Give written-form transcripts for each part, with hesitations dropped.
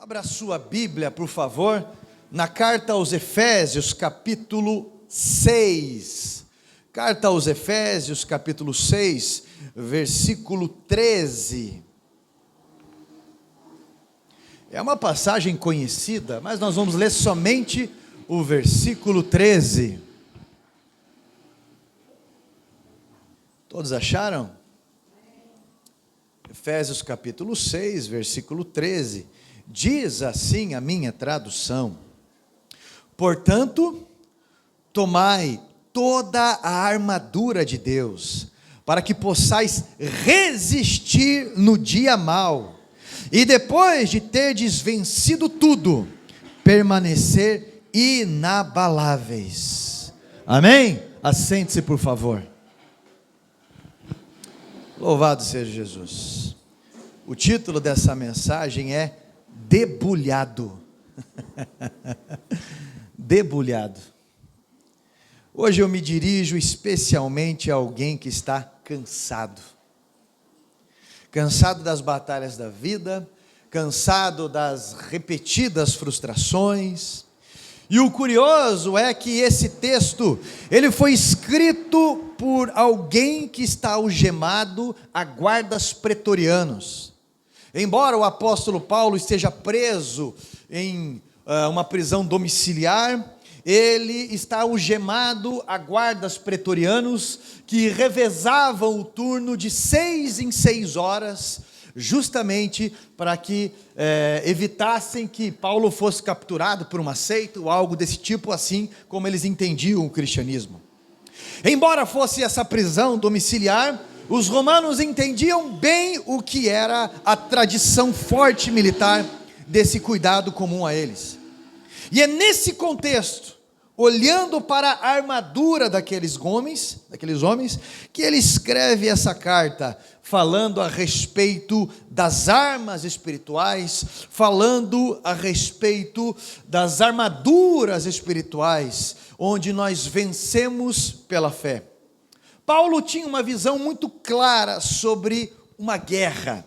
Abra sua Bíblia, por favor, na carta aos Efésios, capítulo 6. Carta aos Efésios, capítulo 6, versículo 13. É uma passagem conhecida, mas nós vamos ler somente o versículo 13. Todos acharam? Efésios capítulo 6, versículo 13. Diz assim a minha tradução: portanto, tomai toda a armadura de Deus, para que possais resistir no dia mau, e depois de terdes vencido tudo, permanecer inabaláveis. Amém? Assente-se, por favor. Louvado seja Jesus. O título dessa mensagem é Debulhado. Debulhado. Hoje eu me dirijo especialmente a alguém que está cansado. Cansado das batalhas da vida, cansado das repetidas frustrações. E o curioso é que esse texto, ele foi escrito por alguém que está algemado a guardas pretorianos. Embora o apóstolo Paulo esteja preso em uma prisão domiciliar, ele está algemado a guardas pretorianos que revezavam o turno de 6 em 6 horas, justamente para que evitassem que Paulo fosse capturado por uma seita ou algo desse tipo, assim como eles entendiam o cristianismo. Embora fosse essa prisão domiciliar, os romanos entendiam bem o que era a tradição forte militar desse cuidado comum a eles. E é nesse contexto, olhando para a armadura daqueles homens, que ele escreve essa carta, falando a respeito das armas espirituais, falando a respeito das armaduras espirituais, onde nós vencemos pela fé. Paulo tinha uma visão muito clara sobre uma guerra.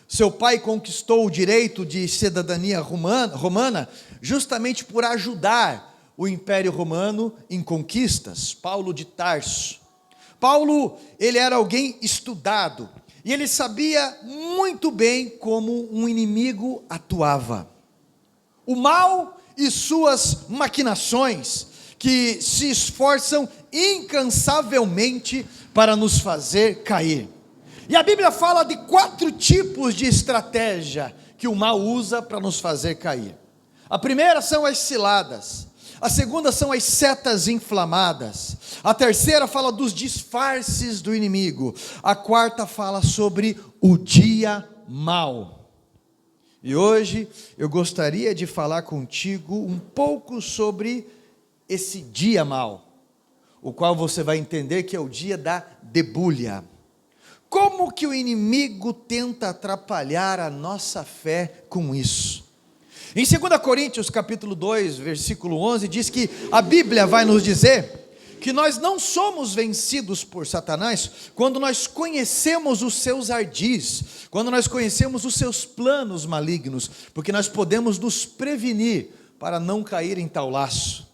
Seu pai conquistou o direito de cidadania romana justamente por ajudar o Império Romano em conquistas. Paulo de Tarso. Paulo, ele era alguém estudado, e ele sabia muito bem como um inimigo atuava. O mal e suas maquinações, que se esforçam incansavelmente para nos fazer cair. E a Bíblia fala de 4 tipos de estratégia que o mal usa para nos fazer cair. A primeira são as ciladas. A segunda são as setas inflamadas. A terceira fala dos disfarces do inimigo. A quarta fala sobre o dia mau. E hoje eu gostaria de falar contigo um pouco sobre esse dia mau, o qual você vai entender que é o dia da debulha. Como que o inimigo tenta atrapalhar a nossa fé com isso? Em 2 Coríntios capítulo 2, versículo 11, diz que a Bíblia vai nos dizer que nós não somos vencidos por Satanás quando nós conhecemos os seus ardis, quando nós conhecemos os seus planos malignos, porque nós podemos nos prevenir para não cair em tal laço.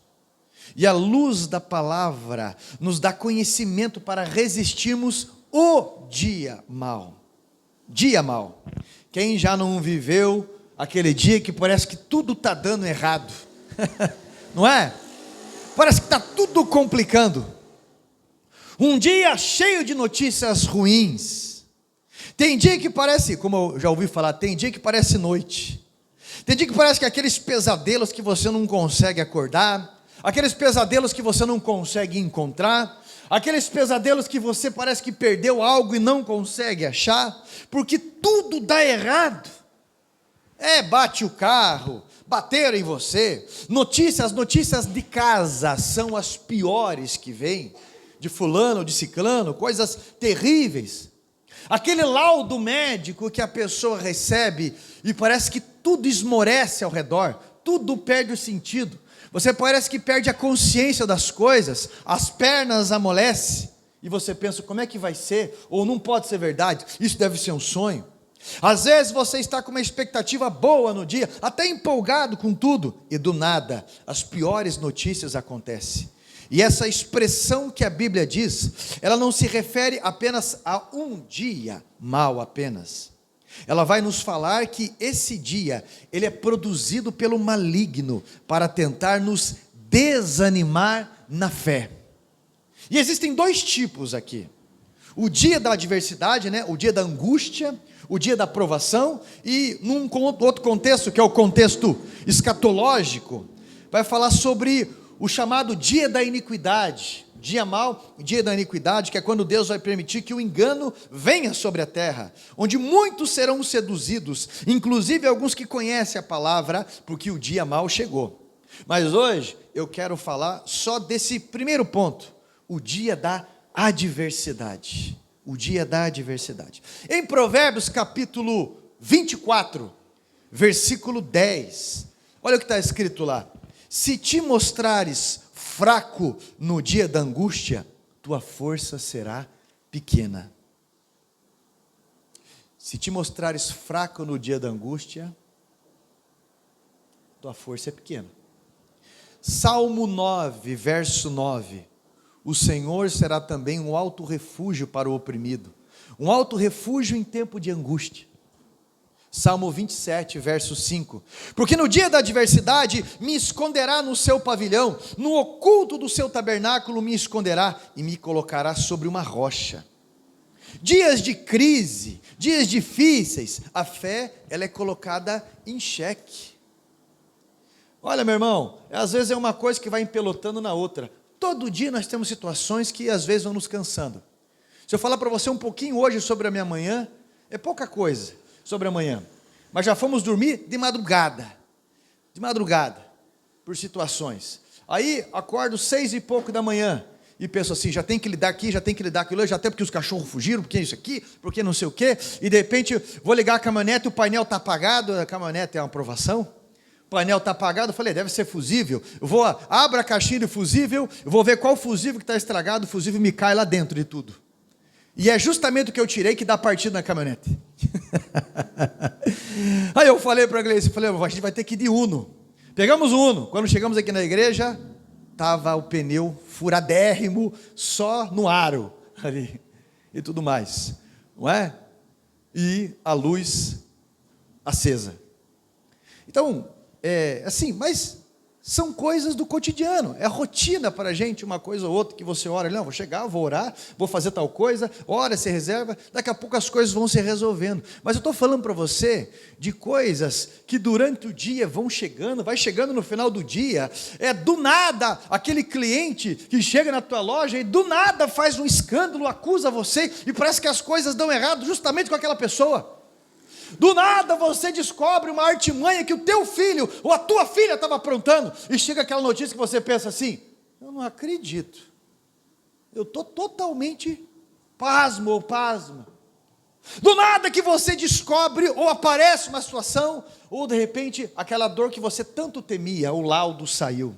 E a luz da palavra nos dá conhecimento para resistirmos o dia mau. Dia mau. Quem já não viveu aquele dia que parece que tudo está dando errado? Não é? Parece que está tudo complicando. Um dia cheio de notícias ruins. Tem dia que parece, como eu já ouvi falar, tem dia que parece noite. Tem dia que parece que aqueles pesadelos que você não consegue acordar, aqueles pesadelos que você não consegue encontrar, aqueles pesadelos que você parece que perdeu algo e não consegue achar, porque tudo dá errado. Bate o carro, bateram em você, notícias de casa são as piores que vêm, de fulano, de ciclano, coisas terríveis. Aquele laudo médico que a pessoa recebe e parece que tudo esmorece ao redor, tudo perde o sentido. Você parece que perde a consciência das coisas, as pernas amolecem, e você pensa, como é que vai ser? Ou não pode ser verdade, isso deve ser um sonho. Às vezes você está com uma expectativa boa no dia, até empolgado com tudo, e do nada, as piores notícias acontecem. E essa expressão que a Bíblia diz, ela não se refere apenas a um dia mau apenas. Ela vai nos falar que esse dia, ele é produzido pelo maligno, para tentar nos desanimar na fé. E existem dois tipos aqui. O dia da adversidade, né? O dia da angústia, o dia da provação, e num outro contexto, que é o contexto escatológico, vai falar sobre o chamado dia da iniquidade, dia mau, dia da iniquidade, que é quando Deus vai permitir que o engano venha sobre a terra, onde muitos serão seduzidos, inclusive alguns que conhecem a palavra, porque o dia mau chegou. Mas hoje eu quero falar só desse primeiro ponto, o dia da adversidade. O dia da adversidade. Em Provérbios capítulo 24, versículo 10, olha o que está escrito lá: se te mostrares fraco no dia da angústia, tua força será pequena. Se te mostrares fraco no dia da angústia, tua força é pequena. Salmo 9, verso 9: o Senhor será também um alto refúgio para o oprimido, um alto refúgio em tempo de angústia. Salmo 27, verso 5: porque no dia da adversidade me esconderá no seu pavilhão, no oculto do seu tabernáculo me esconderá e me colocará sobre uma rocha. Dias de crise, dias difíceis, a fé ela é colocada em xeque. Olha, meu irmão, às vezes é uma coisa que vai empelotando na outra. Todo dia nós temos situações que às vezes vão nos cansando. Se eu falar para você um pouquinho hoje sobre a minha manhã, é pouca coisa sobre a manhã, mas já fomos dormir de madrugada, por situações. Aí acordo 6 e pouco da manhã, e penso assim, já tem que lidar aqui, já tem que lidar aquilo, já até porque os cachorros fugiram, porque isso aqui, porque não sei o quê, e de repente vou ligar a caminhonete, o painel está apagado, a caminhonete é uma provação. O painel está apagado, eu falei, deve ser fusível. Abro a caixinha de fusível, eu vou ver qual fusível que está estragado, o fusível me cai lá dentro de tudo. E é justamente o que eu tirei que dá partida na caminhonete. Aí eu falei para a igreja, a gente vai ter que ir de Uno. Pegamos o Uno, quando chegamos aqui na igreja, estava o pneu furadérrimo, só no aro ali, e tudo mais, não é? E a luz acesa. Então, assim, mas são coisas do cotidiano, é rotina para a gente, uma coisa ou outra, que você ora, não, vou chegar, vou orar, vou fazer tal coisa, ora, se reserva, daqui a pouco as coisas vão se resolvendo. Mas eu estou falando para você de coisas que durante o dia vão chegando, vai chegando no final do dia, do nada, aquele cliente que chega na tua loja e do nada faz um escândalo, acusa você, e parece que as coisas dão errado justamente com aquela pessoa. Do nada você descobre uma artimanha que o teu filho ou a tua filha estava aprontando, e chega aquela notícia que você pensa assim, eu não acredito, eu estou totalmente pasmo ou pasma. Do nada que você descobre ou aparece uma situação, ou de repente aquela dor que você tanto temia, o laudo saiu.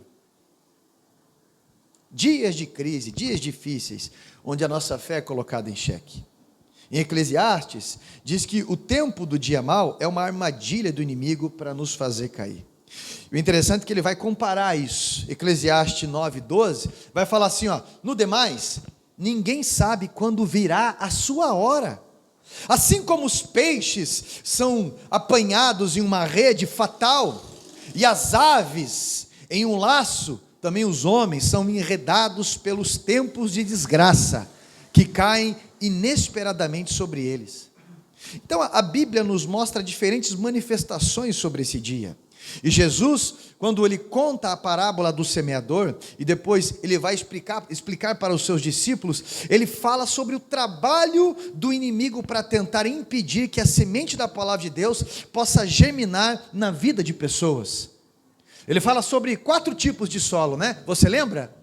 Dias de crise, dias difíceis, onde a nossa fé é colocada em xeque. Em Eclesiastes, diz que o tempo do dia mau é uma armadilha do inimigo para nos fazer cair. O interessante é que ele vai comparar isso. Eclesiastes 9:12 vai falar assim, no demais, ninguém sabe quando virá a sua hora. Assim como os peixes são apanhados em uma rede fatal, e as aves em um laço, também os homens são enredados pelos tempos de desgraça, que caem inesperadamente sobre eles. Então a Bíblia nos mostra diferentes manifestações sobre esse dia. E Jesus, quando ele conta a parábola do semeador, e depois ele vai explicar para os seus discípulos, ele fala sobre o trabalho do inimigo para tentar impedir que a semente da palavra de Deus possa germinar na vida de pessoas. Ele fala sobre 4 tipos de solo, né? Você lembra?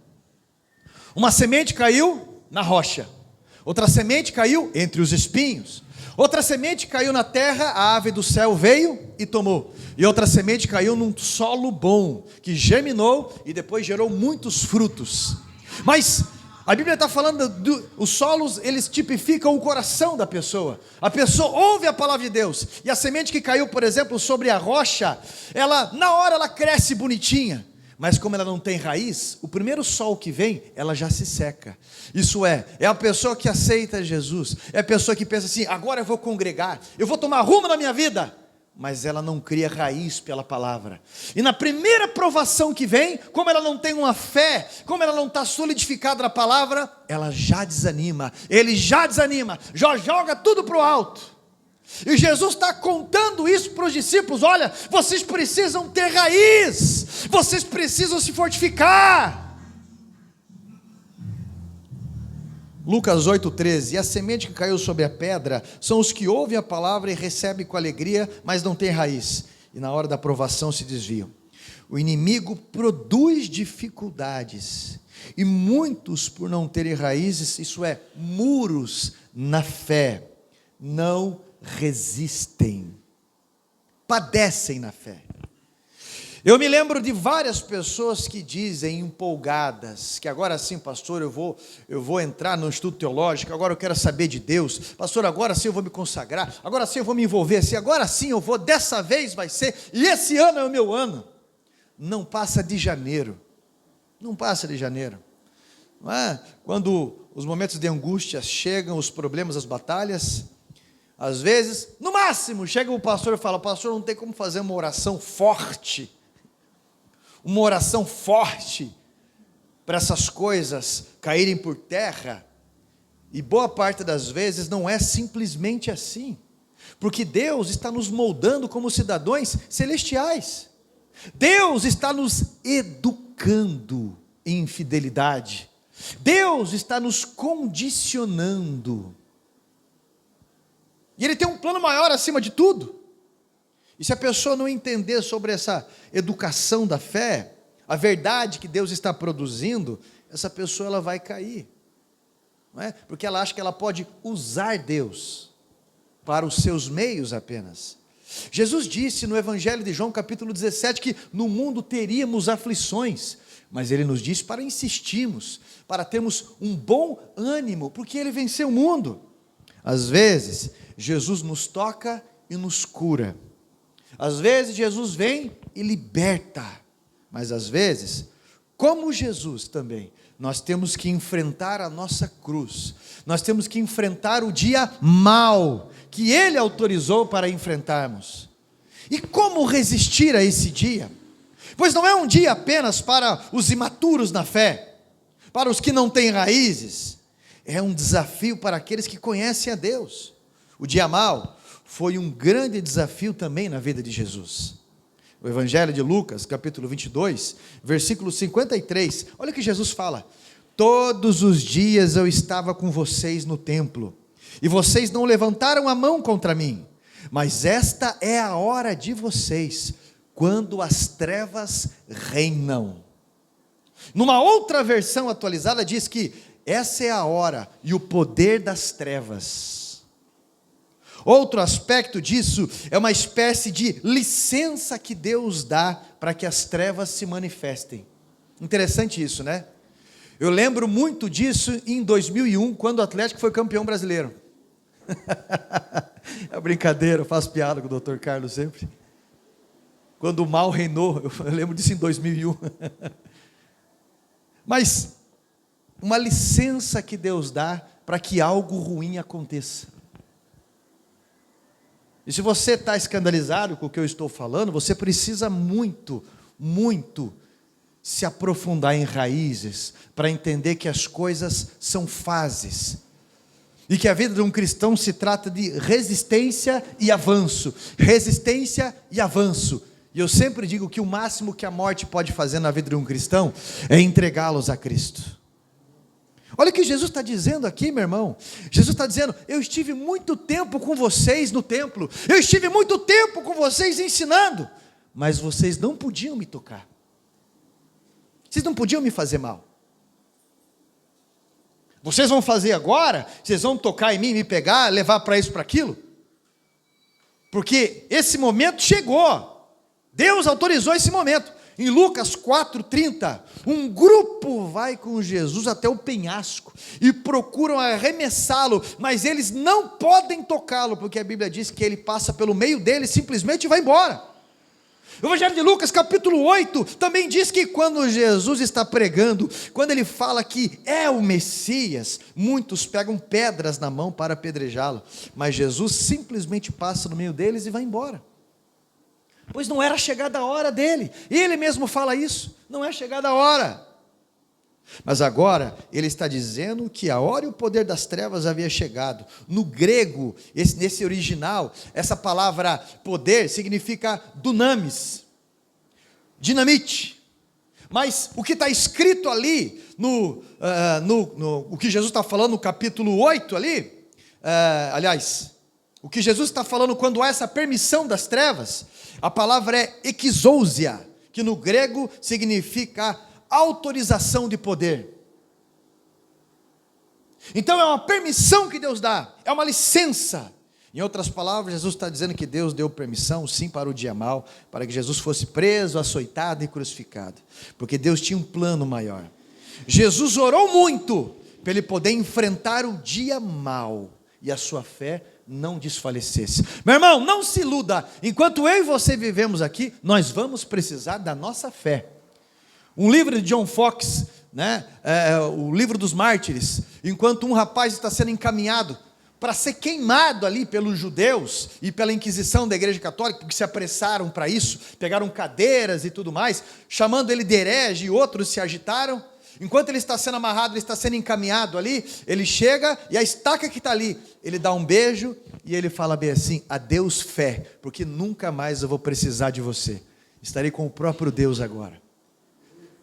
Uma semente caiu na rocha. Outra semente caiu entre os espinhos. Outra semente caiu na terra, a ave do céu veio e tomou. E outra semente caiu num solo bom, que germinou e depois gerou muitos frutos. Mas A Bíblia está falando, os solos, eles tipificam o coração da pessoa. A pessoa ouve a palavra de Deus, e a semente que caiu, por exemplo, sobre a rocha, na hora ela cresce bonitinha, mas como ela não tem raiz, o primeiro sol que vem, ela já se seca. Isso é a pessoa que aceita Jesus, é a pessoa que pensa assim, agora eu vou congregar, eu vou tomar rumo na minha vida, mas ela não cria raiz pela palavra. E na primeira provação que vem, como ela não tem uma fé, como ela não está solidificada na palavra, ela já desanima, ele já desanima, já joga tudo para o alto. E Jesus está contando isso para os discípulos: olha, vocês precisam ter raiz, vocês precisam se fortificar. Lucas 8,13, e a semente que caiu sobre a pedra são os que ouvem a palavra e recebem com alegria, mas não têm raiz, e na hora da provação se desviam. O inimigo produz dificuldades, e muitos, por não terem raízes, isso é, muros na fé, não resistem, padecem na fé. Eu me lembro de várias pessoas que dizem, empolgadas, que agora sim, pastor, eu vou entrar no estudo teológico, agora eu quero saber de Deus, pastor, agora sim eu vou me consagrar, agora sim eu vou me envolver, assim, agora sim eu vou, dessa vez vai ser, e esse ano é o meu ano. Não passa de janeiro, não passa de janeiro, não é? Quando os momentos de angústia chegam, os problemas, as batalhas, às vezes, no máximo, chega o pastor e fala: pastor, não tem como fazer uma oração forte para essas coisas caírem por terra. E boa parte das vezes não é simplesmente assim, porque Deus está nos moldando como cidadãos celestiais, Deus está nos educando em fidelidade, Deus está nos condicionando, e Ele tem um plano maior acima de tudo. E se a pessoa não entender sobre essa educação da fé, a verdade que Deus está produzindo, essa pessoa ela vai cair, não é? Porque ela acha que ela pode usar Deus para os seus meios apenas. Jesus disse no Evangelho de João capítulo 17 que no mundo teríamos aflições, mas Ele nos disse para insistirmos, para termos um bom ânimo, porque Ele venceu o mundo. Às vezes Jesus nos toca e nos cura, às vezes Jesus vem e liberta, mas às vezes, como Jesus também, nós temos que enfrentar a nossa cruz, nós temos que enfrentar o dia mau, que Ele autorizou para enfrentarmos. E como resistir a esse dia? Pois não é um dia apenas para os imaturos na fé, para os que não têm raízes, é um desafio para aqueles que conhecem a Deus. O dia mau foi um grande desafio também na vida de Jesus. O Evangelho de Lucas, capítulo 22, versículo 53, olha o que Jesus fala: todos os dias eu estava com vocês no templo, e vocês não levantaram a mão contra mim, mas esta é a hora de vocês, quando as trevas reinam. Numa outra versão atualizada diz que essa é a hora e o poder das trevas. Outro aspecto disso é uma espécie de licença que Deus dá para que as trevas se manifestem. Interessante isso, né? Eu lembro muito disso em 2001, quando o Atlético foi campeão brasileiro. É brincadeira, eu faço piada com o Dr. Carlos sempre. Quando o mal reinou, eu lembro disso em 2001. Mas uma licença que Deus dá para que algo ruim aconteça. E se você está escandalizado com o que eu estou falando, você precisa muito se aprofundar em raízes, para entender que as coisas são fases, e que a vida de um cristão se trata de resistência e avanço, e eu sempre digo que o máximo que a morte pode fazer na vida de um cristão, é entregá-los a Cristo. Olha o que Jesus está dizendo aqui, meu irmão. Jesus está dizendo: eu estive muito tempo com vocês no templo, eu estive muito tempo com vocês ensinando, mas vocês não podiam me tocar, vocês não podiam me fazer mal. Vocês vão fazer agora? Vocês vão tocar em mim, me pegar, levar para isso, para aquilo? Porque esse momento chegou, Deus autorizou esse momento. Em Lucas 4,30, um grupo vai com Jesus até o penhasco e procuram arremessá-lo, mas eles não podem tocá-lo, porque a Bíblia diz que ele passa pelo meio deles, simplesmente vai embora. O Evangelho de Lucas capítulo 8 também diz que quando Jesus está pregando, quando ele fala que é o Messias, muitos pegam pedras na mão para apedrejá-lo, mas Jesus simplesmente passa no meio deles e vai embora. Pois não era chegada a hora dele, ele mesmo fala isso, não é chegada a hora. Mas agora ele está dizendo que a hora e o poder das trevas havia chegado. No grego, nesse original, essa palavra poder significa dunamis, dinamite. Mas o que está escrito ali, o que Jesus está falando no capítulo 8 ali, o que Jesus está falando quando há essa permissão das trevas, a palavra é exousia, que no grego significa autorização de poder. Então é uma permissão que Deus dá, é uma licença. Em outras palavras, Jesus está dizendo que Deus deu permissão sim para o dia mau, para que Jesus fosse preso, açoitado e crucificado, porque Deus tinha um plano maior. Jesus orou muito para ele poder enfrentar o dia mau e a sua fé não desfalecesse. Meu irmão, não se iluda, enquanto eu e você vivemos aqui, nós vamos precisar da nossa fé. Um livro de John Fox, o livro dos mártires, enquanto um rapaz está sendo encaminhado para ser queimado ali pelos judeus e pela Inquisição da Igreja Católica, porque se apressaram para isso, pegaram cadeiras e tudo mais, chamando ele de herege, e outros se agitaram. Enquanto ele está sendo amarrado, ele está sendo encaminhado ali, ele chega e a estaca que está ali, ele dá um beijo e ele fala bem assim: adeus fé, porque nunca mais eu vou precisar de você, estarei com o próprio Deus agora.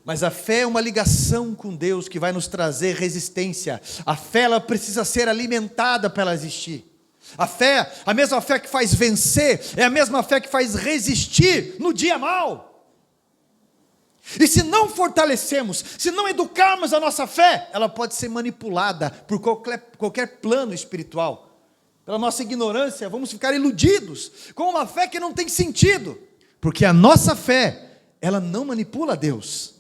Mas a fé é uma ligação com Deus que vai nos trazer resistência. A fé ela precisa ser alimentada para ela existir. A fé, a mesma fé que faz vencer, é a mesma fé que faz resistir no dia mau. E se não fortalecemos, se não educarmos a nossa fé, ela pode ser manipulada por qualquer plano espiritual. Pela nossa ignorância, vamos ficar iludidos com uma fé que não tem sentido, porque a nossa fé, ela não manipula Deus.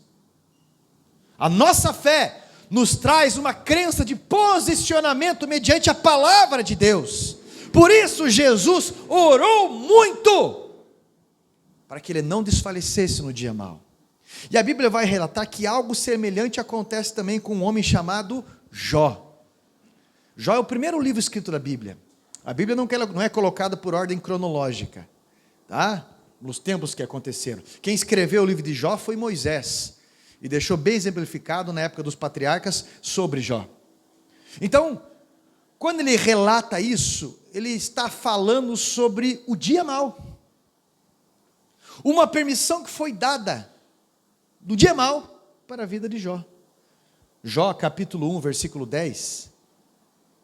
A nossa fé nos traz uma crença de posicionamento mediante a palavra de Deus. Por isso Jesus orou muito, para que ele não desfalecesse no dia mau. E a Bíblia vai relatar que algo semelhante acontece também com um homem chamado Jó. Jó é o primeiro livro escrito da Bíblia. A Bíblia não é colocada por ordem cronológica, tá? Nos tempos que aconteceram. Quem escreveu o livro de Jó foi Moisés, e deixou bem exemplificado na época dos patriarcas sobre Jó. Então, quando ele relata isso, ele está falando sobre o dia mau. Uma permissão que foi dada do dia mau para a vida de Jó. Jó capítulo 1, versículo 10,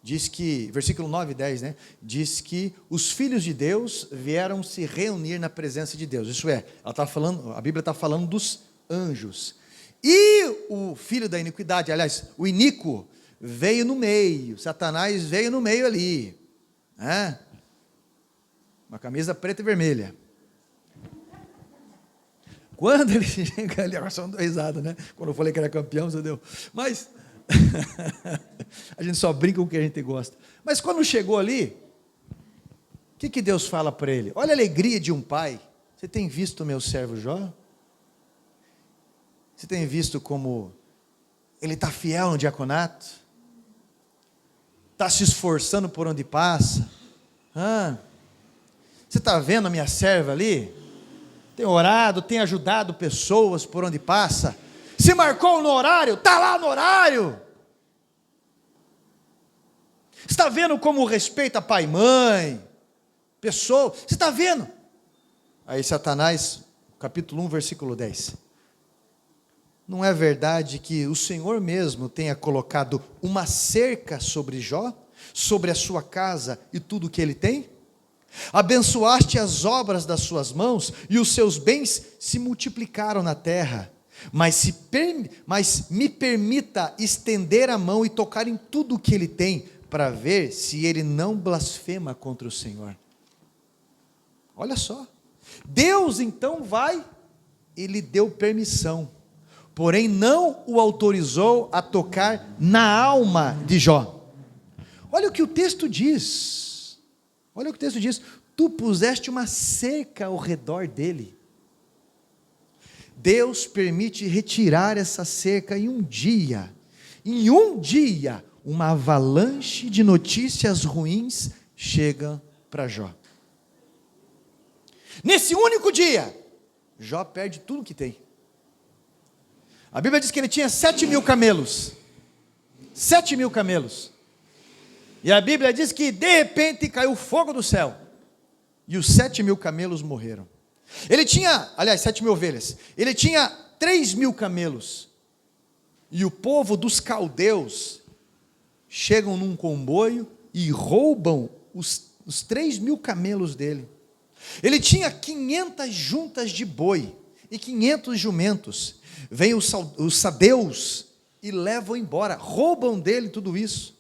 diz que, versículo 9 e 10, diz que os filhos de Deus vieram se reunir na presença de Deus. Isso é, a Bíblia está falando dos anjos. E o filho da iniquidade, aliás, o iníquo, veio no meio, Satanás veio no meio ali, uma camisa preta e vermelha. Quando ele chega ali, agora só não deu risada, quando eu falei que era campeão, você deu. Mas, a gente só brinca com o que a gente gosta. Mas quando chegou ali, o que Deus fala para ele? Olha a alegria de um pai. Você tem visto o meu servo Jó? Você tem visto como ele está fiel no diaconato? Está se esforçando por onde passa? Você está vendo a minha serva ali? Tem orado, tem ajudado pessoas por onde passa. Se marcou no horário, está lá no horário. Você está vendo como respeita pai e mãe, pessoa? Você está vendo? Aí Satanás, capítulo 1, versículo 10. Não é verdade que o Senhor mesmo tenha colocado uma cerca sobre Jó, sobre a sua casa e tudo o que ele tem? Abençoaste as obras das suas mãos, e os seus bens se multiplicaram na terra. Mas me permita estender a mão e tocar em tudo o que ele tem, para ver se ele não blasfema contra o Senhor. Olha só, Deus então vai ele deu permissão, porém não o autorizou a tocar na alma de Jó. Olha o que o texto diz. Olha o que o texto diz. Tu puseste uma cerca ao redor dele. Deus permite retirar essa cerca em um dia, uma avalanche de notícias ruins chega para Jó. Nesse único dia, Jó perde tudo que tem. A Bíblia diz que ele tinha 7.000 camelos. 7.000 camelos. E a Bíblia diz que de repente caiu fogo do céu. E os 7.000 camelos morreram. Ele tinha, aliás, 7.000 ovelhas. Ele tinha 3.000 camelos. E o povo dos caldeus chegam num comboio e roubam os 3.000 camelos dele. Ele tinha 500 juntas de boi e 500 jumentos. Vêm os sadeus e levam embora, roubam dele tudo isso.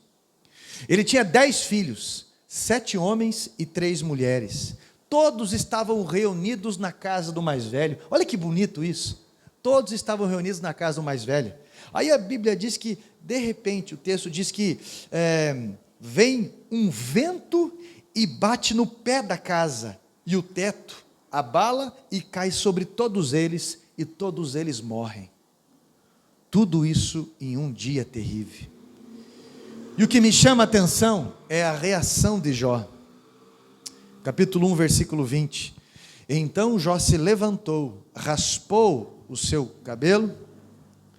Ele tinha 10 filhos, 7 homens e 3 mulheres. Todos estavam reunidos na casa do mais velho. Olha que bonito isso. Todos estavam reunidos na casa do mais velho. Aí a Bíblia diz que, de repente, o texto diz que vem um vento e bate no pé da casa, e o teto abala e cai sobre todos eles, e todos eles morrem. Tudo isso em um dia terrível. E o que me chama a atenção é a reação de Jó. Capítulo 1, versículo 20. Então Jó se levantou, raspou o seu cabelo,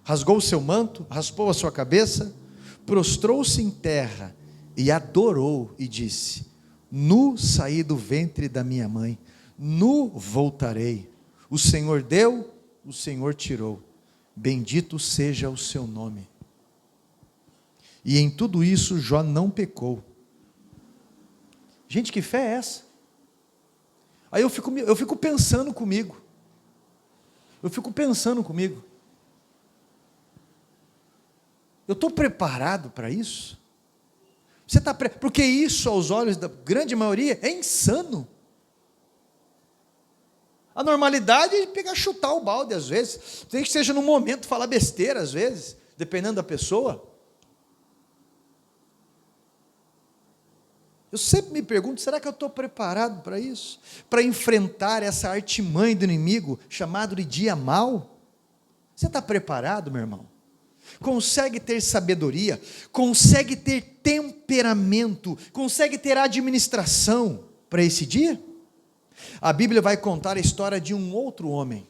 rasgou o seu manto, raspou a sua cabeça, prostrou-se em terra e adorou e disse: nu saí do ventre da minha mãe, nu voltarei. O Senhor deu, o Senhor tirou. Bendito seja o seu nome. E em tudo isso Jó não pecou. Gente, que fé é essa? Aí eu fico pensando comigo. Eu estou preparado para isso? Você está porque isso, aos olhos da grande maioria, é insano. A normalidade é pegar, chutar o balde às vezes. Tem que seja no momento falar besteira às vezes, dependendo da pessoa. Eu sempre me pergunto, será que eu estou preparado para isso? Para enfrentar essa artimanha do inimigo, chamado de dia mau? Você está preparado, meu irmão? Consegue ter sabedoria? Consegue ter temperamento? Consegue ter administração para esse dia? A Bíblia vai contar a história de um outro homem,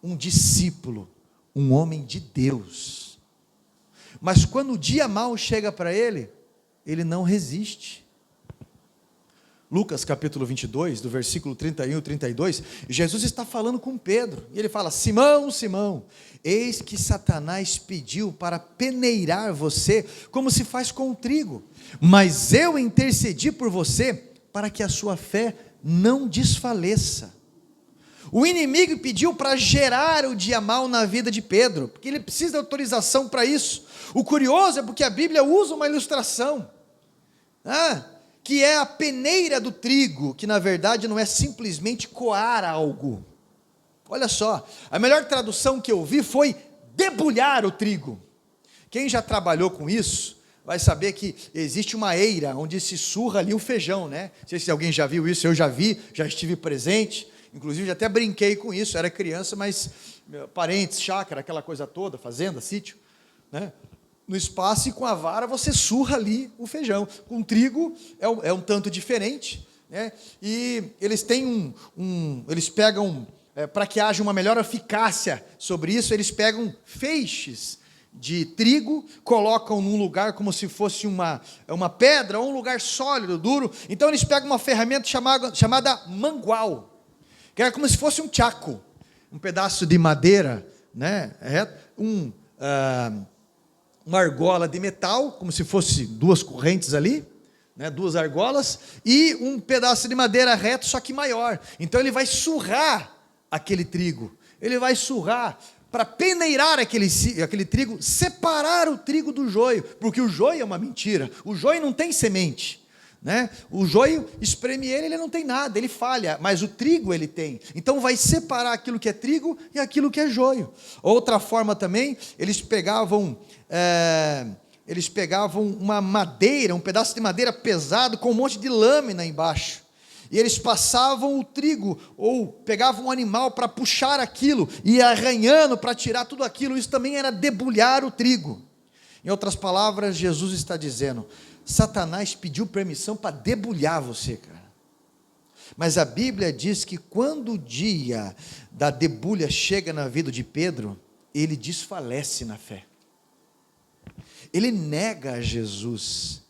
um discípulo, um homem de Deus. Mas quando o dia mau chega para ele, ele não resiste. Lucas capítulo 22, do versículo 31 e 32, Jesus está falando com Pedro, e ele fala: Simão, Simão, eis que Satanás pediu para peneirar você, como se faz com o trigo, mas eu intercedi por você, para que a sua fé não desfaleça. O inimigo pediu para gerar o dia mau na vida de Pedro, porque ele precisa de autorização para isso. O curioso é porque a Bíblia usa uma ilustração, que é a peneira do trigo, que na verdade não é simplesmente coar algo. Olha só, a melhor tradução que eu vi foi debulhar o trigo. Quem já trabalhou com isso, vai saber que existe uma eira, onde se surra ali o feijão, né? Não sei se alguém já viu isso, eu já vi, já estive presente, inclusive já até brinquei com isso, era criança, mas parentes, chácara, aquela coisa toda, fazenda, sítio, né? No espaço, e com a vara você surra ali o feijão. Com trigo é um tanto diferente, né? E eles têm eles pegam, para que haja uma melhor eficácia sobre isso, eles pegam feixes de trigo, colocam num lugar como se fosse uma pedra, ou um lugar sólido, duro. Então eles pegam uma ferramenta chamada mangual, que é como se fosse um tchaco, um pedaço de madeira, né? Uma argola de metal, como se fosse duas correntes ali, né, 2 argolas, e um pedaço de madeira reto, só que maior. Então ele vai surrar aquele trigo, ele vai surrar para peneirar aquele trigo, separar o trigo do joio, porque o joio é uma mentira, o joio não tem semente, né? O joio espreme ele não tem nada, ele falha, mas o trigo ele tem. Então vai separar aquilo que é trigo e aquilo que é joio. Outra forma também, eles pegavam uma madeira, um pedaço de madeira pesado com um monte de lâmina embaixo. E eles passavam o trigo, ou pegavam um animal para puxar aquilo, e arranhando para tirar tudo aquilo. Isso também era debulhar o trigo. Em outras palavras, Jesus está dizendo: Satanás pediu permissão para debulhar você, cara. Mas a Bíblia diz que quando o dia da debulha chega na vida de Pedro, ele desfalece na fé. Ele nega a Jesus,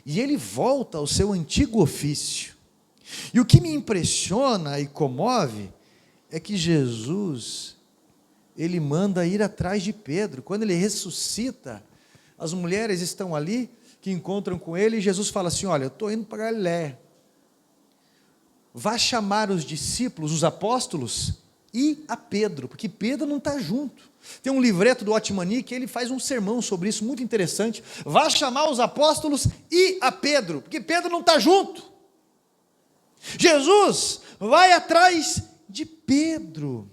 e ele volta ao seu antigo ofício. E o que me impressiona e comove é que Jesus, ele manda ir atrás de Pedro. Quando ele ressuscita, as mulheres estão ali, que encontram com ele, e Jesus fala assim: olha, eu estou indo para Galiléia, vá chamar os discípulos, os apóstolos, e a Pedro, porque Pedro não está junto. Tem um livreto do Otmani que ele faz um sermão sobre isso, muito interessante. Vá chamar os apóstolos e a Pedro, porque Pedro não está junto. Jesus vai atrás de Pedro.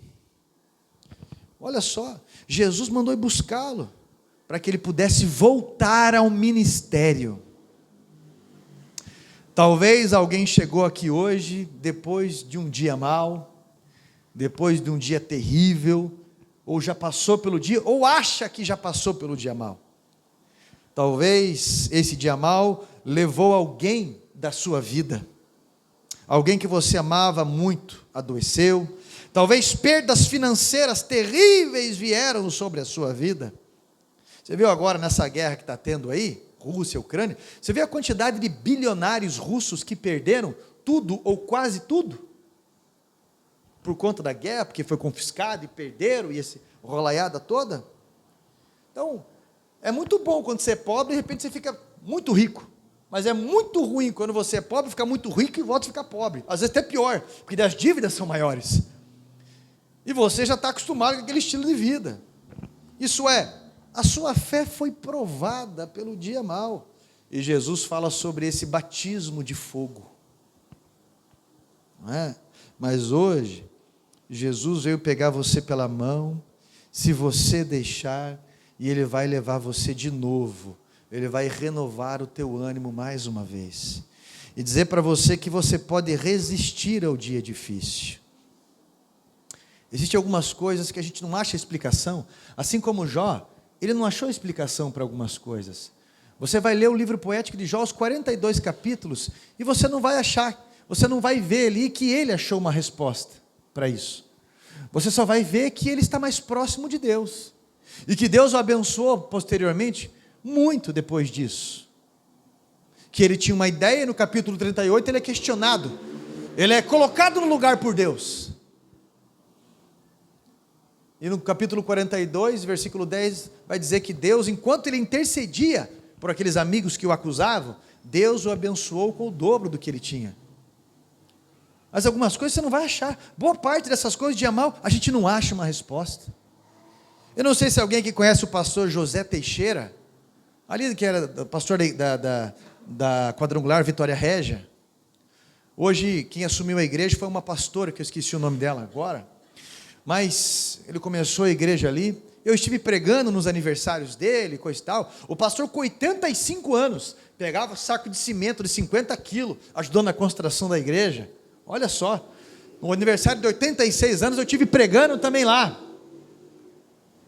Olha só, Jesus mandou ir buscá-lo, para que ele pudesse voltar ao ministério. Talvez alguém chegou aqui hoje, depois de um dia mau, depois de um dia terrível, ou já passou pelo dia, ou acha que já passou pelo dia mau. Talvez esse dia mau levou alguém da sua vida. Alguém que você amava muito adoeceu. Talvez perdas financeiras terríveis vieram sobre a sua vida. Você viu agora nessa guerra que está tendo aí, Rússia, Ucrânia, você vê a quantidade de bilionários russos que perderam tudo ou quase tudo? Por conta da guerra, porque foi confiscado e perderam, e esse rolaiada toda. Então, é muito bom quando você é pobre, de repente você fica muito rico. Mas é muito ruim quando você é pobre, fica muito rico e volta a ficar pobre. Às vezes até pior, porque as dívidas são maiores. E você já está acostumado com aquele estilo de vida. Isso é, a sua fé foi provada pelo dia mau. E Jesus fala sobre esse batismo de fogo. Não é? Mas hoje, Jesus veio pegar você pela mão, se você deixar, e Ele vai levar você de novo. Ele vai renovar o teu ânimo mais uma vez. E dizer para você que você pode resistir ao dia difícil. Existem algumas coisas que a gente não acha explicação. Assim como Jó, ele não achou explicação para algumas coisas. Você vai ler o livro poético de Jó, os 42 capítulos, e você não vai achar, você não vai ver ali que ele achou uma resposta para isso. Você só vai ver que ele está mais próximo de Deus. E que Deus o abençoou posteriormente, muito depois disso. Que ele tinha uma ideia, no capítulo 38 ele é questionado. Ele é colocado no lugar por Deus. E no capítulo 42, versículo 10, vai dizer que Deus, enquanto ele intercedia por aqueles amigos que o acusavam, Deus o abençoou com o dobro do que ele tinha. Mas algumas coisas você não vai achar. Boa parte dessas coisas de mal, a gente não acha uma resposta. Eu não sei se alguém aqui conhece o pastor José Teixeira, ali que era pastor da Quadrangular Vitória Régia. Hoje quem assumiu a igreja foi uma pastora, que eu esqueci o nome dela agora. Mas ele começou a igreja ali. Eu estive pregando nos aniversários dele, coisa e tal. O pastor com 85 anos, pegava saco de cimento de 50 quilos, ajudando na construção da igreja. Olha só, no aniversário de 86 anos eu estive pregando também lá.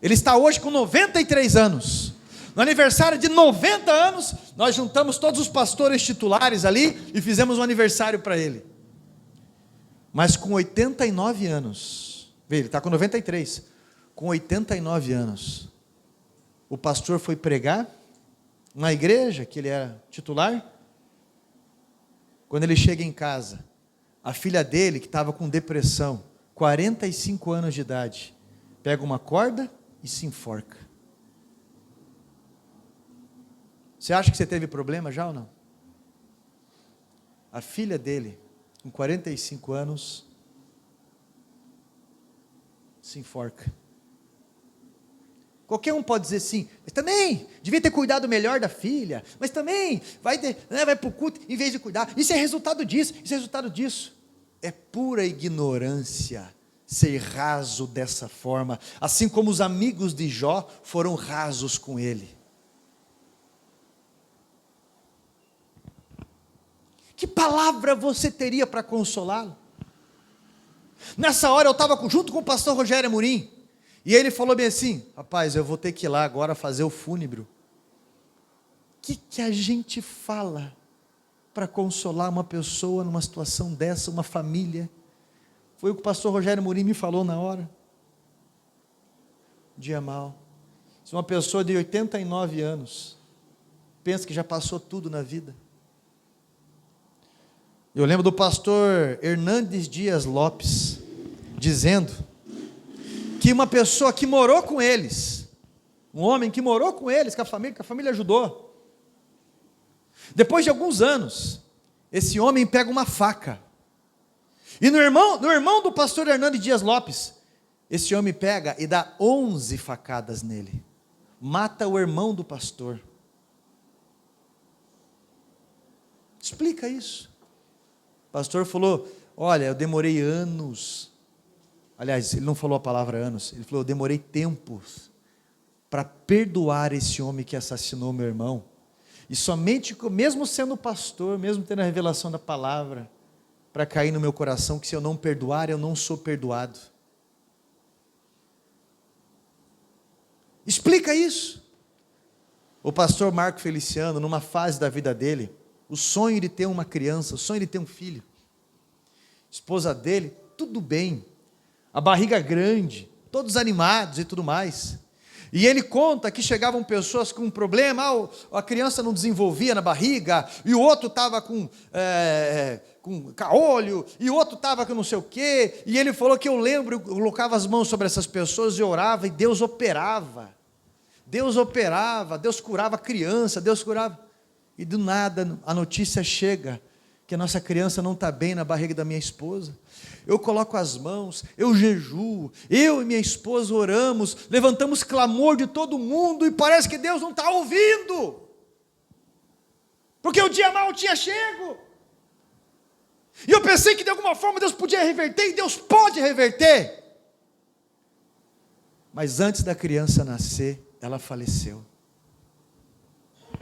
Ele está hoje com 93 anos. No aniversário de 90 anos, nós juntamos todos os pastores titulares ali e fizemos um aniversário para ele. Mas com 89 anos, vê, ele está com 93, com 89 anos, o pastor foi pregar na igreja que ele era titular. Quando ele chega em casa, a filha dele, que estava com depressão, 45 anos de idade, pega uma corda e se enforca. Você acha que você teve problema já ou não? A filha dele, com 45 anos, se enforca. Qualquer um pode dizer sim, mas também devia ter cuidado melhor da filha, mas também vai para o culto em vez de cuidar. Isso é resultado disso, isso é resultado disso. É pura ignorância ser raso dessa forma, assim como os amigos de Jó foram rasos com ele. Que palavra você teria para consolá-lo? Nessa hora eu estava junto com o pastor Rogério Amorim, e ele falou bem assim: rapaz, eu vou ter que ir lá agora fazer o fúnebre. O que a gente fala para consolar uma pessoa numa situação dessa, uma família? Foi o que o pastor Rogério Amorim me falou na hora. Dia mal. Se uma pessoa de 89 anos pensa que já passou tudo na vida. Eu lembro do pastor Hernandes Dias Lopes dizendo que uma pessoa que morou com eles, um homem que morou com eles, que a família ajudou, depois de alguns anos, esse homem pega uma faca, e no irmão do pastor Hernandes Dias Lopes, esse homem pega e dá 11 facadas nele, mata o irmão do pastor. Explica isso. O pastor falou: olha, eu demorei anos, aliás, ele não falou a palavra anos, ele falou: eu demorei tempos para perdoar esse homem que assassinou meu irmão, e somente, mesmo sendo pastor, mesmo tendo a revelação da palavra, para cair no meu coração, que se eu não perdoar, eu não sou perdoado. Explica isso. O pastor Marco Feliciano, numa fase da vida dele, o sonho de ter uma criança, o sonho de ter um filho, esposa dele, tudo bem, a barriga grande, todos animados e tudo mais, e ele conta que chegavam pessoas com um problema, a criança não desenvolvia na barriga, e o outro estava com caolho, e o outro estava com não sei o quê, e ele falou que eu lembro, eu colocava as mãos sobre essas pessoas e orava, e Deus operava, Deus curava a criança, Deus curava, e do nada a notícia chega, que a nossa criança não está bem na barriga da minha esposa. Eu coloco as mãos, eu jejuo, eu e minha esposa oramos, levantamos clamor de todo mundo, e parece que Deus não está ouvindo, porque o dia mal tinha chego, e eu pensei que de alguma forma Deus podia reverter, e Deus pode reverter, mas antes da criança nascer, ela faleceu.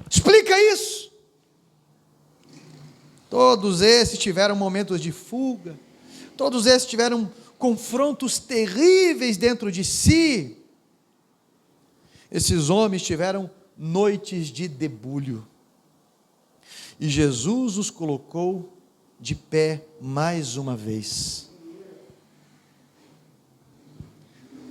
Explica isso. Todos esses tiveram momentos de fuga, todos esses tiveram confrontos terríveis dentro de si. Esses homens tiveram noites de debulho, e Jesus os colocou de pé mais uma vez.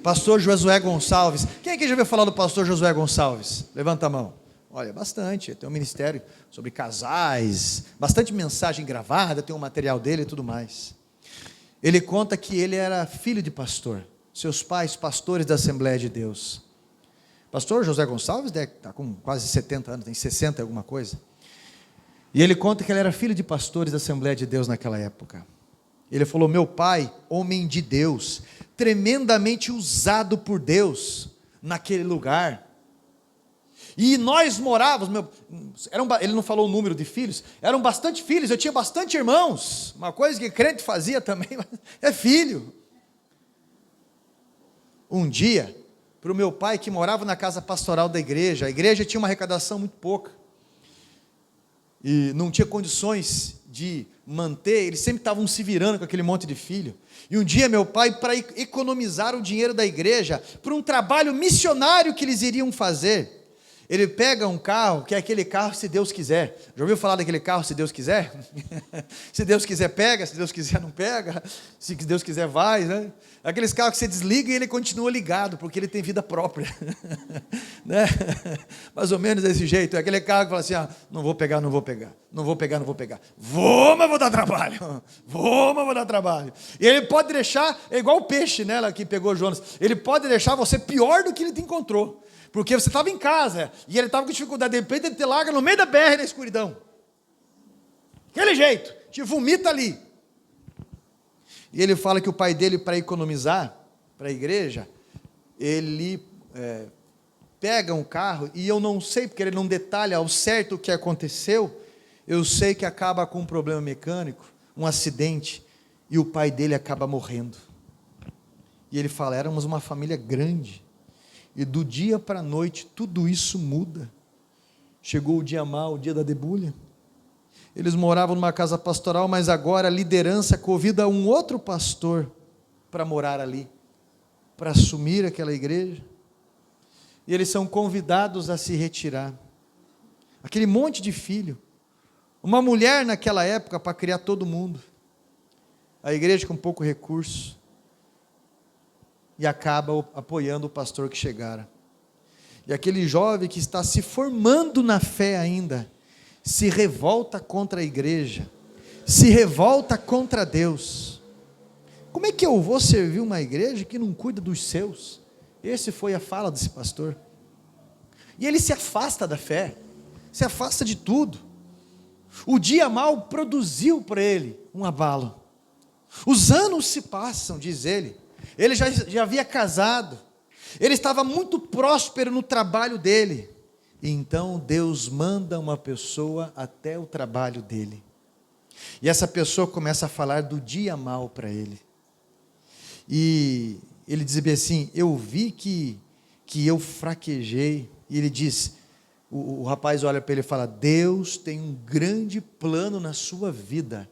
Pastor Josué Gonçalves, quem aqui já ouviu falar do pastor Josué Gonçalves? Levanta a mão. Olha, bastante, tem um ministério sobre casais, bastante mensagem gravada, tem um material dele e tudo mais. Ele conta que ele era filho de pastor, seus pais pastores da Assembleia de Deus. Pastor José Gonçalves está com quase 70 anos, tem 60 alguma coisa. E ele conta que ele era filho de pastores da Assembleia de Deus naquela época. Ele falou: meu pai, homem de Deus, tremendamente usado por Deus naquele lugar. E nós morávamos, ele não falou o número de filhos, eram bastante filhos, eu tinha bastante irmãos, uma coisa que crente fazia também, é filho. Um dia, para o meu pai que morava na casa pastoral da igreja, a igreja tinha uma arrecadação muito pouca, e não tinha condições de manter, eles sempre estavam se virando com aquele monte de filho, e um dia meu pai, para economizar o dinheiro da igreja, para um trabalho missionário que eles iriam fazer, ele pega um carro, que é aquele carro se Deus quiser. Já ouviu falar daquele carro se Deus quiser? Se Deus quiser pega, se Deus quiser não pega, se Deus quiser vai, né? Aqueles carros que você desliga e ele continua ligado, porque ele tem vida própria. Né? Mais ou menos desse jeito. É aquele carro que fala assim: não vou pegar, não vou pegar. Não vou pegar, não vou pegar. Vou, mas vou dar trabalho. Vou, mas vou dar trabalho. E ele pode deixar, é igual o peixe, né, lá que pegou Jonas. Ele pode deixar você pior do que ele te encontrou. Porque você estava em casa, e ele estava com dificuldade, de repente ele te larga no meio da BR na escuridão. Aquele jeito, te vomita ali. E ele fala que o pai dele, para economizar, para a igreja, ele pegam o carro, e eu não sei, porque ele não detalha ao certo o que aconteceu, eu sei que acaba com um problema mecânico, um acidente, e o pai dele acaba morrendo. E ele fala, éramos uma família grande, e do dia para a noite, tudo isso muda. Chegou o dia mau, o dia da debulha. Eles moravam numa casa pastoral, mas agora a liderança convida um outro pastor para morar ali, para assumir aquela igreja. E eles são convidados a se retirar. Aquele monte de filho. Uma mulher naquela época para criar todo mundo. A igreja com pouco recurso. E acaba apoiando o pastor que chegara. E aquele jovem que está se formando na fé ainda, se revolta contra a igreja, se revolta contra Deus. Como é que eu vou servir uma igreja que não cuida dos seus? Esse foi a fala desse pastor. E ele se afasta da fé, se afasta de tudo. O dia mau produziu para ele um abalo. Os anos se passam, diz ele. Ele já havia casado. Ele estava muito próspero no trabalho dele. E então Deus manda uma pessoa até o trabalho dele. E essa pessoa começa a falar do dia mau para ele. E ele diz assim, eu vi que eu fraquejei. E ele diz, o rapaz olha para ele e fala, Deus tem um grande plano na sua vida.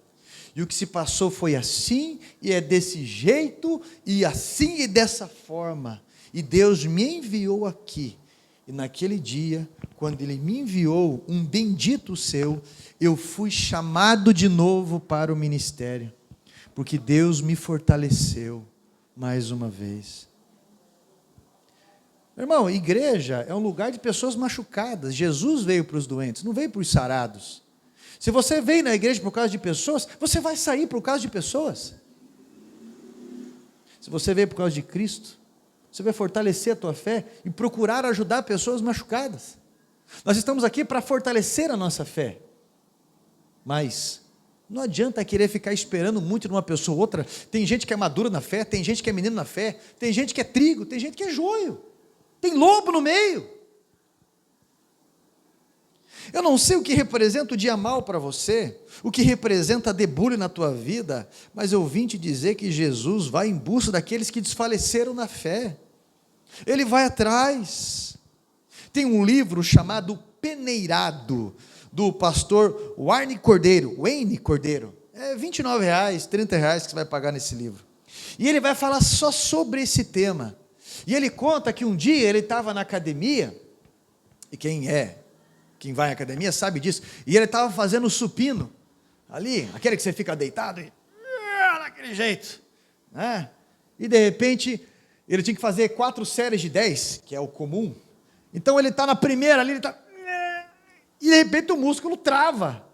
E o que se passou foi assim, e é desse jeito, e assim e dessa forma. E Deus me enviou aqui. E naquele dia, quando Ele me enviou, um bendito seu, eu fui chamado de novo para o ministério. Porque Deus me fortaleceu mais uma vez. Irmão, igreja é um lugar de pessoas machucadas. Jesus veio para os doentes, não veio para os sarados. Se você veio na igreja por causa de pessoas, você vai sair por causa de pessoas. Se você veio por causa de Cristo, você vai fortalecer a tua fé e procurar ajudar pessoas machucadas. Nós estamos aqui para fortalecer a nossa fé. Mas não adianta querer ficar esperando muito numa pessoa ou outra. Tem gente que é madura na fé, tem gente que é menino na fé, tem gente que é trigo, tem gente que é joio. Tem lobo no meio. Eu não sei o que representa o dia mau para você, o que representa a debulha na tua vida, mas eu vim te dizer que Jesus vai em busca daqueles que desfaleceram na fé. Ele vai atrás. Tem um livro chamado Peneirado, do pastor Wayne Cordeiro. É R$29, R$30 que você vai pagar nesse livro. E ele vai falar só sobre esse tema. E ele conta que um dia ele estava na academia, e quem vai à academia sabe disso, e ele estava fazendo supino, ali, aquele que você fica deitado, daquele jeito, né? E de repente, ele tinha que fazer 4 séries de 10, que é o comum. Então ele está na primeira ali, e de repente o músculo trava,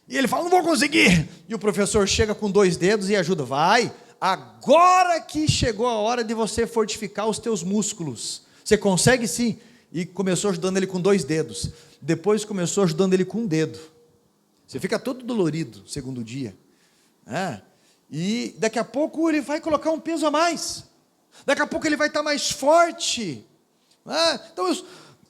e ele fala, não vou conseguir, e o professor chega com 2 dedos e ajuda, vai, agora que chegou a hora de você fortificar os teus músculos, você consegue sim, e começou ajudando ele com 2 dedos, depois começou ajudando ele com 1 dedo, você fica todo dolorido, segundo dia, e daqui a pouco ele vai colocar um peso a mais, daqui a pouco ele vai estar mais forte, então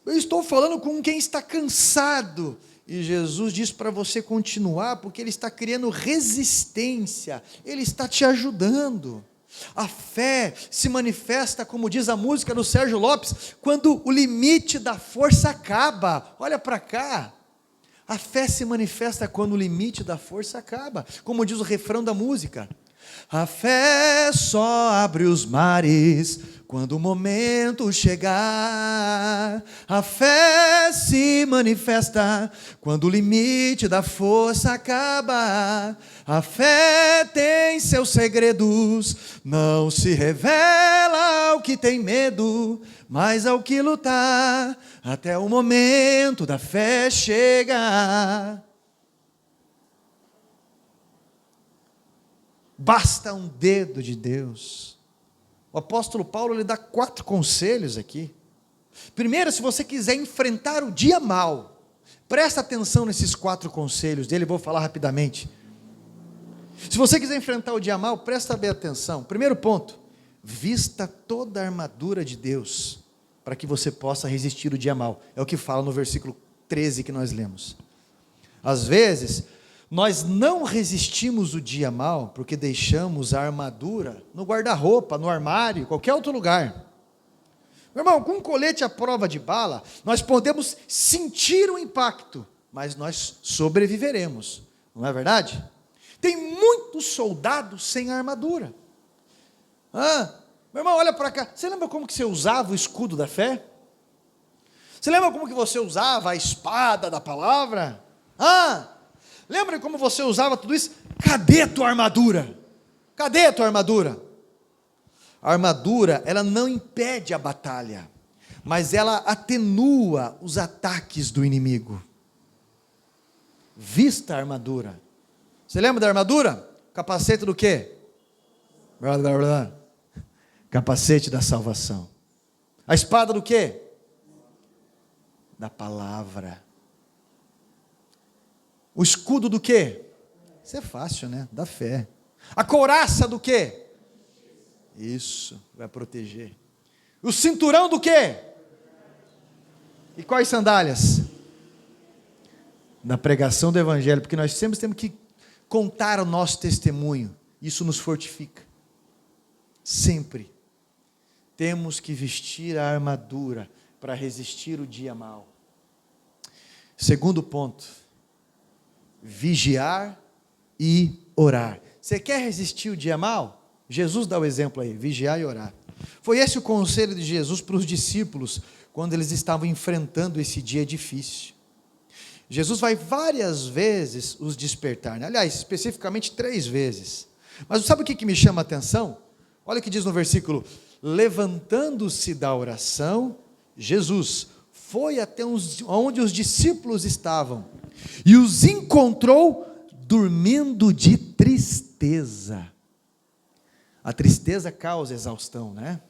eu estou falando com quem está cansado, e Jesus diz para você continuar, porque Ele está criando resistência, Ele está te ajudando. A fé se manifesta, como diz a música do Sérgio Lopes, quando o limite da força acaba. Olha para cá, a fé se manifesta quando o limite da força acaba, como diz o refrão da música. A fé só abre os mares quando o momento chegar. A fé se manifesta quando o limite da força acaba. A fé tem seus segredos, não se revela ao que tem medo, mas ao que lutar, até o momento da fé chegar. Basta um dedo de Deus. O apóstolo Paulo, ele dá 4 conselhos aqui. Primeiro, se você quiser enfrentar o dia mau, presta atenção nesses 4 conselhos dele, vou falar rapidamente. Se você quiser enfrentar o dia mau, presta bem atenção. Primeiro ponto, vista toda a armadura de Deus. para que você possa resistir o dia mal. É o que fala no versículo 13 que nós lemos. Às vezes, nós não resistimos o dia mal porque deixamos a armadura no guarda-roupa, no armário, qualquer outro lugar. Meu irmão, com um colete à prova de bala, nós podemos sentir o impacto, mas nós sobreviveremos, não é verdade? Tem muitos soldados sem armadura. Meu irmão, olha para cá, você lembra como que você usava o escudo da fé? Você lembra como que você usava a espada da palavra? Lembra como você usava tudo isso? Cadê a tua armadura? Cadê a tua armadura? A armadura, ela não impede a batalha, mas ela atenua os ataques do inimigo. Vista a armadura. Você lembra da armadura? Capacete do quê? Capacete da salvação. A espada do quê? Da palavra. O escudo do quê? Isso é fácil, né? Da fé. A couraça do quê? Isso, vai proteger. O cinturão do quê? E quais sandálias? Da pregação do evangelho, porque nós sempre temos que contar o nosso testemunho. Isso nos fortifica. Sempre temos que vestir a armadura para resistir o dia mau. Segundo ponto, vigiar e orar. Você quer resistir o dia mau? Jesus dá o exemplo aí, vigiar e orar. Foi esse o conselho de Jesus para os discípulos, quando eles estavam enfrentando esse dia difícil. Jesus vai várias vezes os despertar, né? Aliás, especificamente 3 vezes. Mas sabe o que me chama a atenção? Olha o que diz no versículo: levantando-se da oração, Jesus foi até onde os discípulos estavam, e os encontrou dormindo de tristeza. A tristeza causa exaustão, né?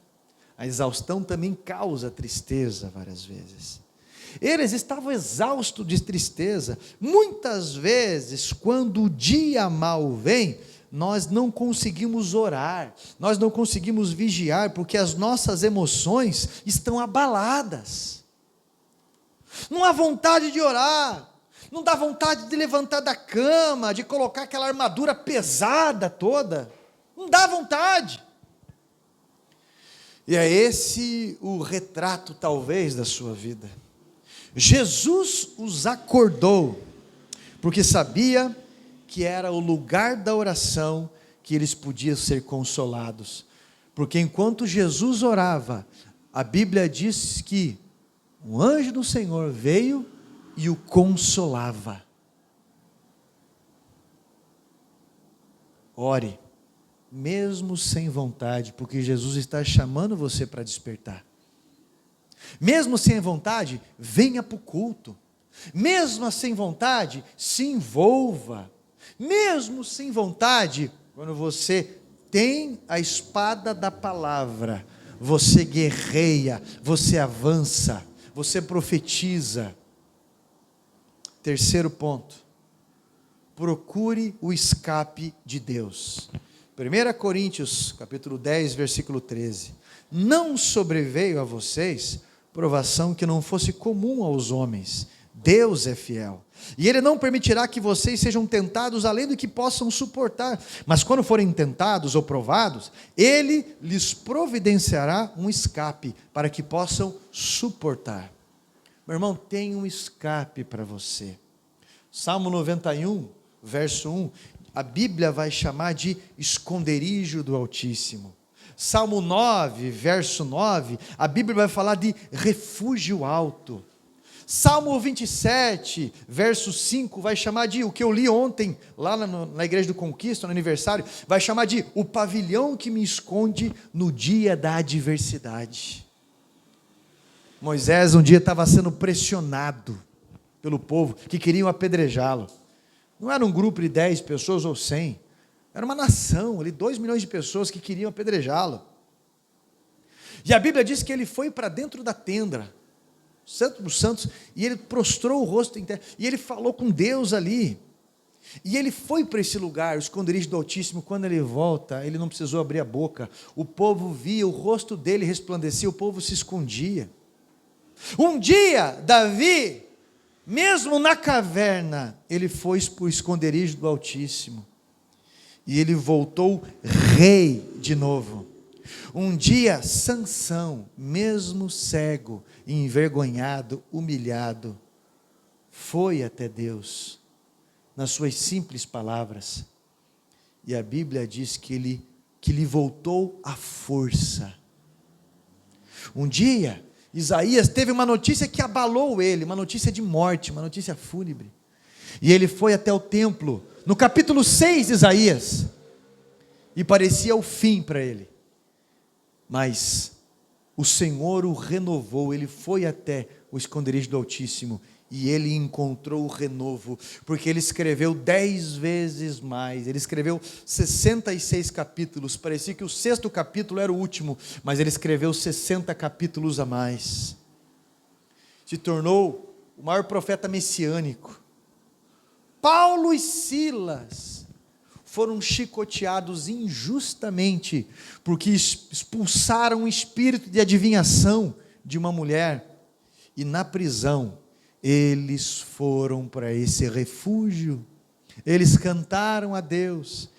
A exaustão também causa tristeza várias vezes. Eles estavam exaustos de tristeza. Muitas vezes, quando o dia mau vem, nós não conseguimos orar, nós não conseguimos vigiar, porque as nossas emoções estão abaladas. Não há vontade de orar, não dá vontade de levantar da cama, de colocar aquela armadura pesada toda. Não dá vontade. E é esse o retrato, talvez, da sua vida. Jesus os acordou, porque sabia que era o lugar da oração que eles podiam ser consolados. Porque enquanto Jesus orava, a Bíblia diz que um anjo do Senhor veio e o consolava. Ore, mesmo sem vontade, porque Jesus está chamando você para despertar. Mesmo sem vontade, venha para o culto. Mesmo sem vontade, se envolva. Mesmo sem vontade, quando você tem a espada da palavra, você guerreia, você avança, você profetiza. Terceiro ponto, procure o escape de Deus. 1 Coríntios, capítulo 10, versículo 13. Não sobreveio a vocês provação que não fosse comum aos homens. Deus é fiel, e Ele não permitirá que vocês sejam tentados além do que possam suportar, mas quando forem tentados ou provados, Ele lhes providenciará um escape, para que possam suportar. Meu irmão, tem um escape para você. Salmo 91, verso 1, a Bíblia vai chamar de esconderijo do Altíssimo. Salmo 9, verso 9, a Bíblia vai falar de refúgio alto. Salmo 27, verso 5, vai chamar de, o que eu li ontem, lá na Igreja do Conquista, no aniversário, vai chamar de o pavilhão que me esconde no dia da adversidade. Moisés um dia estava sendo pressionado pelo povo, que queriam apedrejá-lo. Não era um grupo de 10 pessoas ou 100, era uma nação, ali 2 milhões de pessoas que queriam apedrejá-lo. E a Bíblia diz que ele foi para dentro da tenda, Santo dos Santos, e ele prostrou o rosto em terra, e ele falou com Deus ali, e ele foi para esse lugar, o esconderijo do Altíssimo. Quando ele volta, ele não precisou abrir a boca, o povo via, o rosto dele resplandecia, o povo se escondia. Um dia, Davi, mesmo na caverna, ele foi para o esconderijo do Altíssimo. E ele voltou rei de novo. Um dia, Sansão, mesmo cego, envergonhado, humilhado, foi até Deus, nas suas simples palavras. E a Bíblia diz que lhe voltou a força. Um dia, Isaías teve uma notícia que abalou ele, uma notícia de morte, uma notícia fúnebre. E ele foi até o templo, no capítulo 6 de Isaías, e parecia o fim para ele. Mas o Senhor o renovou, ele foi até o esconderijo do Altíssimo, e ele encontrou o renovo, porque ele escreveu 10 vezes mais, ele escreveu 66 capítulos, parecia que o 6º capítulo era o último, mas ele escreveu 60 capítulos a mais, se tornou o maior profeta messiânico. Paulo e Silas foram chicoteados injustamente, porque expulsaram o espírito de adivinhação de uma mulher, e na prisão, eles foram para esse refúgio, eles cantaram a Deus,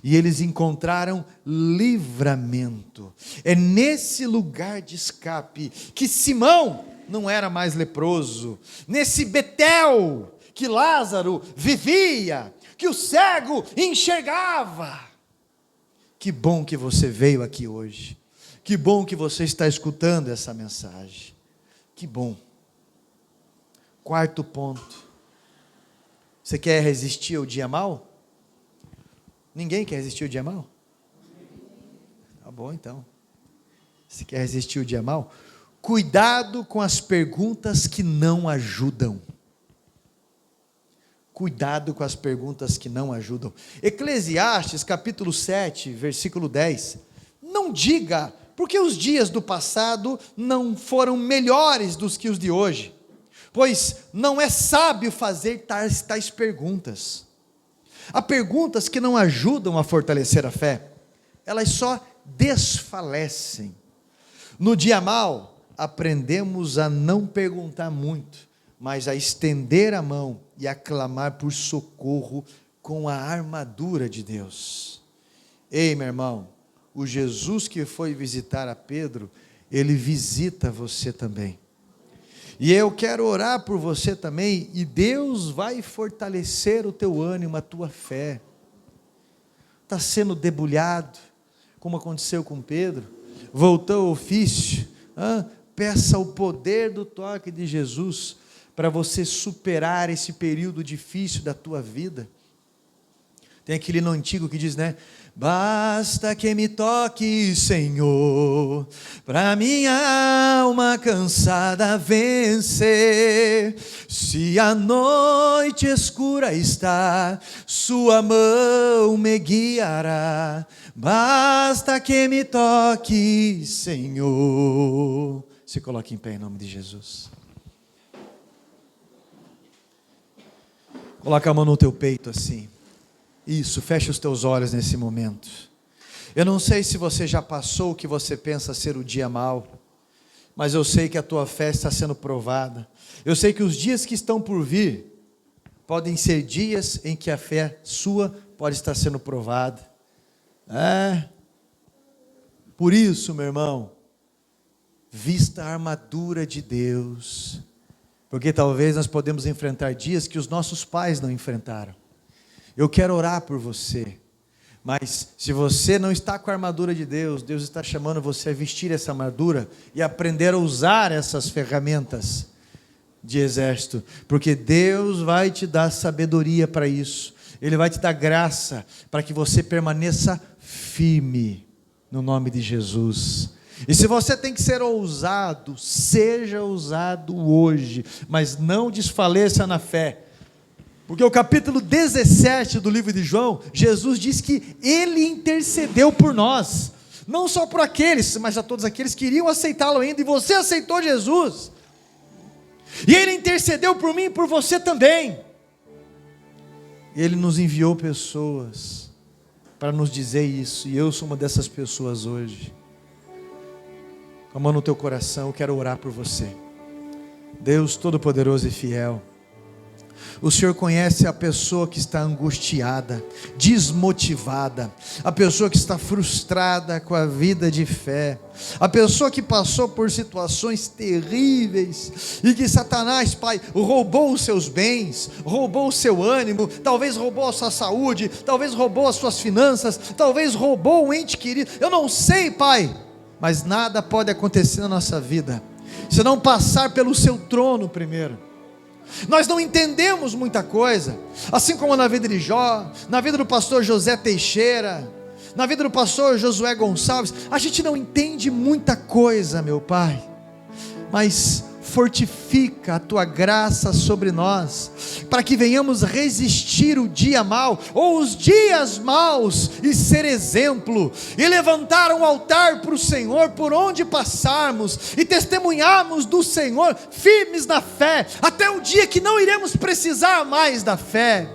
e eles encontraram livramento. É nesse lugar de escape, que Simão não era mais leproso, nesse Betel, que Lázaro vivia, que o cego enxergava. Que bom que você veio aqui hoje, que bom que você está escutando essa mensagem, que bom. 4º ponto, você quer resistir ao dia mau? Ninguém quer resistir ao dia mau? Tá bom então, você quer resistir ao dia mau? Cuidado com as perguntas que não ajudam. Cuidado com as perguntas que não ajudam. Eclesiastes capítulo 7, versículo 10, não diga, porque os dias do passado não foram melhores do que os de hoje, pois não é sábio fazer tais perguntas. Há perguntas que não ajudam a fortalecer a fé, elas só desfalecem. No dia mau, aprendemos a não perguntar muito, mas a estender a mão e a clamar por socorro com a armadura de Deus. Ei, meu irmão, o Jesus que foi visitar a Pedro, ele visita você também. E eu quero orar por você também, e Deus vai fortalecer o teu ânimo, a tua fé. Está sendo debulhado, como aconteceu com Pedro, voltou ao ofício, peça o poder do toque de Jesus, para você superar esse período difícil da tua vida. Tem aquele hino antigo que diz, né? Basta que me toque, Senhor, para minha alma cansada vencer. Se a noite escura está, sua mão me guiará. Basta que me toque, Senhor. Se coloque em pé em nome de Jesus. Coloca a mão no teu peito assim. Isso, fecha os teus olhos nesse momento. Eu não sei se você já passou o que você pensa ser o dia mau, mas eu sei que a tua fé está sendo provada. Eu sei que os dias que estão por vir podem ser dias em que a fé sua pode estar sendo provada. Por isso, meu irmão, vista a armadura de Deus, porque talvez nós podemos enfrentar dias que os nossos pais não enfrentaram. Eu quero orar por você, mas se você não está com a armadura de Deus, Deus está chamando você a vestir essa armadura e aprender a usar essas ferramentas de exército, porque Deus vai te dar sabedoria para isso, Ele vai te dar graça para que você permaneça firme, no nome de Jesus. E se você tem que ser ousado, seja ousado hoje, mas não desfaleça na fé. Porque o capítulo 17 do livro de João, Jesus diz que Ele intercedeu por nós, não só por aqueles, mas a todos aqueles que iriam aceitá-lo ainda, e você aceitou Jesus, e Ele intercedeu por mim e por você também. Ele nos enviou pessoas para nos dizer isso, e eu sou uma dessas pessoas hoje. Com a mão no teu coração, eu quero orar por você. Deus Todo-Poderoso e fiel, o Senhor conhece a pessoa que está angustiada, desmotivada, a pessoa que está frustrada com a vida de fé, a pessoa que passou por situações terríveis e que Satanás, Pai, roubou os seus bens, roubou o seu ânimo, talvez roubou a sua saúde, talvez roubou as suas finanças, talvez roubou um ente querido, eu não sei, Pai, mas nada pode acontecer na nossa vida se não passar pelo seu trono primeiro. Nós não entendemos muita coisa, assim como na vida de Jó, na vida do pastor José Teixeira, na vida do pastor Josué Gonçalves, a gente não entende muita coisa, meu Pai, mas fortifica a Tua graça sobre nós, para que venhamos resistir o dia mau, ou os dias maus, e ser exemplo, e levantar um altar para o Senhor, por onde passarmos, e testemunharmos do Senhor, firmes na fé, até o dia que não iremos precisar mais da fé.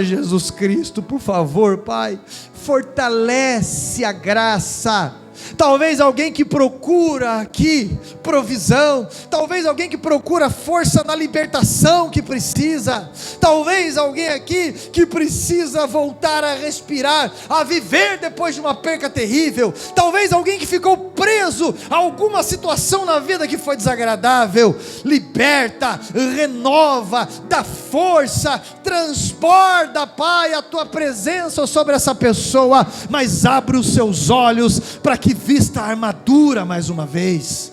Jesus Cristo, por favor, Pai, fortalece a graça. Talvez alguém que procura aqui provisão, talvez alguém que procura força na libertação que precisa, talvez alguém aqui que precisa voltar a respirar, a viver depois de uma perca terrível, talvez alguém que ficou preso a alguma situação na vida que foi desagradável. Liberta, renova, dá força, transborda, Pai, a Tua presença sobre essa pessoa, mas abre os seus olhos para que vista a armadura mais uma vez,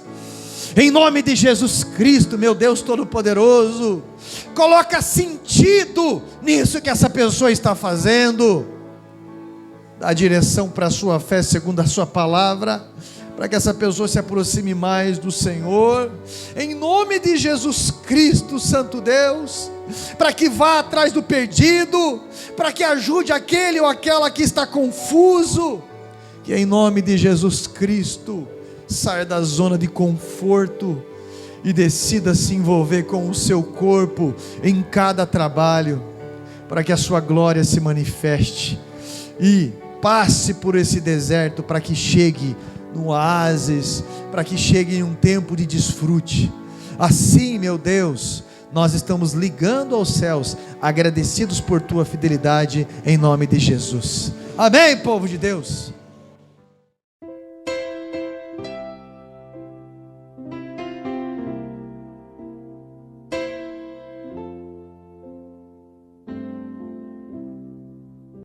em nome de Jesus Cristo, meu Deus Todo-Poderoso. Coloca sentido nisso que essa pessoa está fazendo, dá direção para a sua fé segundo a sua palavra, para que essa pessoa se aproxime mais do Senhor, em nome de Jesus Cristo, Santo Deus, para que vá atrás do perdido, para que ajude aquele ou aquela que está confuso, que em nome de Jesus Cristo, saia da zona de conforto e decida se envolver com o seu corpo em cada trabalho, para que a sua glória se manifeste, e passe por esse deserto, para que chegue no oásis, para que chegue em um tempo de desfrute. Assim, meu Deus, nós estamos ligando aos céus, agradecidos por Tua fidelidade, em nome de Jesus. Amém, povo de Deus.